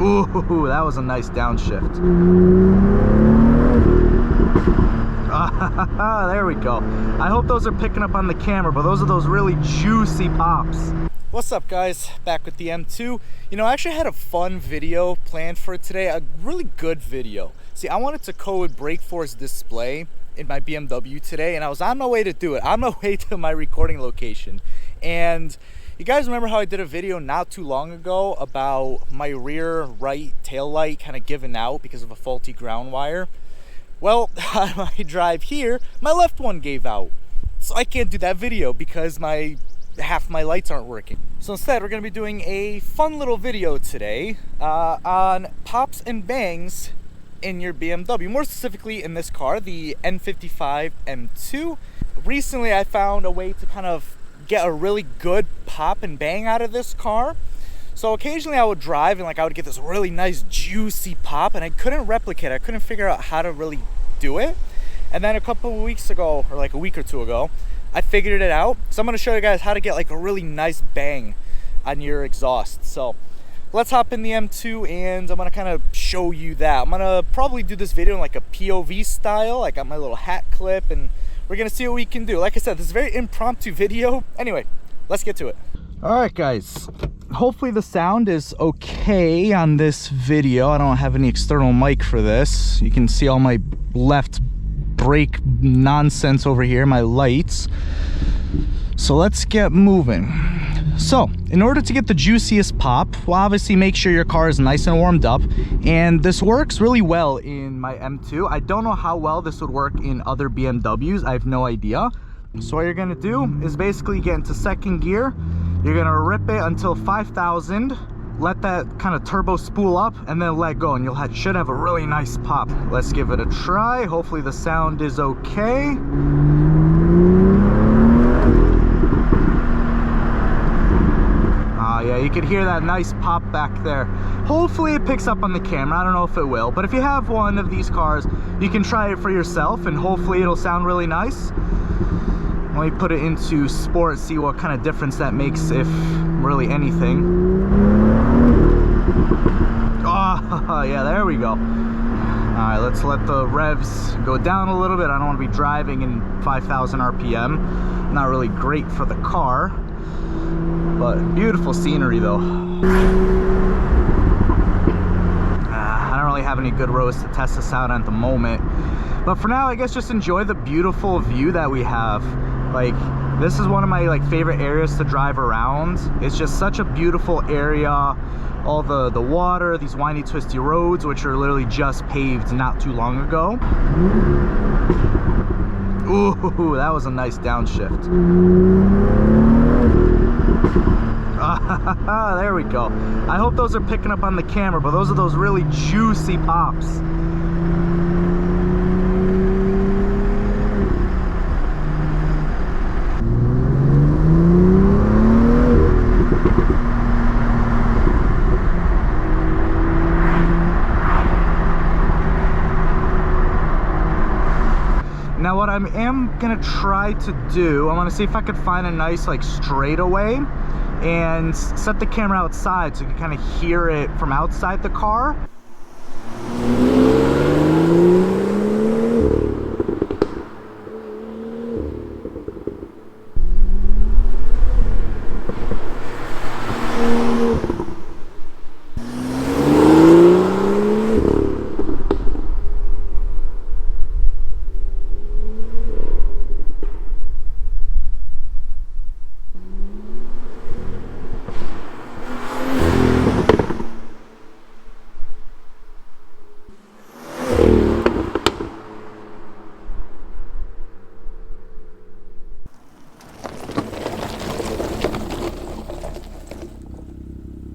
Ooh, that was a nice downshift. There we go. I hope those are picking up on the camera, but those are those really juicy pops. What's up, guys? Back with the M2. You know, I actually had a fun video planned for today, a really good video. See, I wanted to code brake force display in my BMW today, and I was on my way to do it. On my way to my recording location. And you guys remember how I did a video not too long ago about my rear right tail light kind of giving out because of a faulty ground wire? Well, on my drive here, my left one gave out. So I can't do that video because half my lights aren't working. So instead, we're gonna be doing a fun little video today on pops and bangs in your BMW, more specifically in this car, the F87 M2. Recently, I found a way to kind of get a really good pop and bang out of this car. So occasionally I would drive and I would get this really nice juicy pop, and I couldn't replicate it. I couldn't figure out how to really do it. And then a couple of weeks ago, or like a week or two ago, I figured it out. So I'm gonna show you guys how to get like a really nice bang on your exhaust. So let's hop in the M2 and I'm gonna kind of show you that. I'm gonna probably do this video in like a POV style. I got my little hat clip and we're gonna see what we can do. Like I said, this is a very impromptu video. Anyway, let's get to it. All right, guys. Hopefully the sound is okay on this video. I don't have any external mic for this. You can see all my left brake nonsense over here, my lights. So let's get moving. So in order to get the juiciest pop, well, obviously make sure your car is nice and warmed up, and this works really well in my M2. I don't know how well this would work in other BMWs. I have no idea. So what you're gonna do is basically get into second gear. You're gonna rip it until 5,000, let that kind of turbo spool up, and then let go, and you'll should have a really nice pop. Let's give it a try. Hopefully the sound is okay. Yeah, you can hear that nice pop back there. Hopefully it picks up on the camera. I don't know if it will, but if you have one of these cars, you can try it for yourself and hopefully it'll sound really nice. Let me put it into sport, see what kind of difference that makes, if really anything. Oh, yeah, there we go. All right, let's let the revs go down a little bit. I don't want to be driving in 5,000 RPM. Not really great for the car. But beautiful scenery though. I don't really have any good roads to test this out at the moment. But for now, I guess just enjoy the beautiful view that we have. Like, this is one of my favorite areas to drive around. It's just such a beautiful area. All the water, these windy, twisty roads, which are literally just paved not too long ago. Ooh, that was a nice downshift. There we go. I hope those are picking up on the camera, but those are those really juicy pops. Now what I am gonna try to do, I wanna see if I could find a nice straightaway and set the camera outside so you can kind of hear it from outside the car.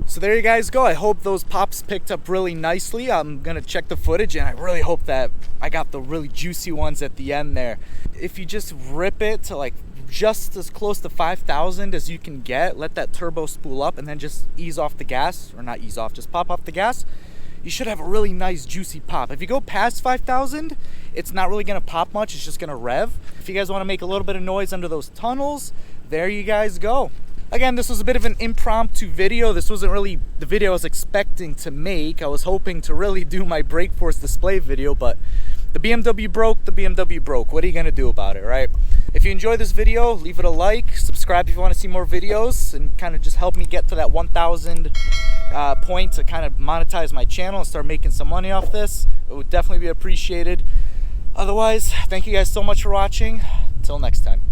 So there you guys go. I hope those pops picked up really nicely. I'm gonna check the footage and I really hope that I got the really juicy ones at the end there. If you just rip it to just as close to 5,000 as you can get, let that turbo spool up and then just ease off the gas, or not ease off, just pop off the gas, you should have a really nice juicy pop. If you go past 5,000, it's not really gonna pop much, it's just gonna rev. If you guys wanna make a little bit of noise under those tunnels, there you guys go. Again, this was a bit of an impromptu video. This wasn't really the video I was expecting to make. I was hoping to really do my brake force display video, but the BMW broke, the BMW broke. What are you gonna do about it, right? If you enjoyed this video, leave it a like, subscribe if you wanna see more videos, and kind of just help me get to that 1,000 point to kind of monetize my channel and start making some money off this. It would definitely be appreciated. Otherwise, thank you guys so much for watching. Until next time.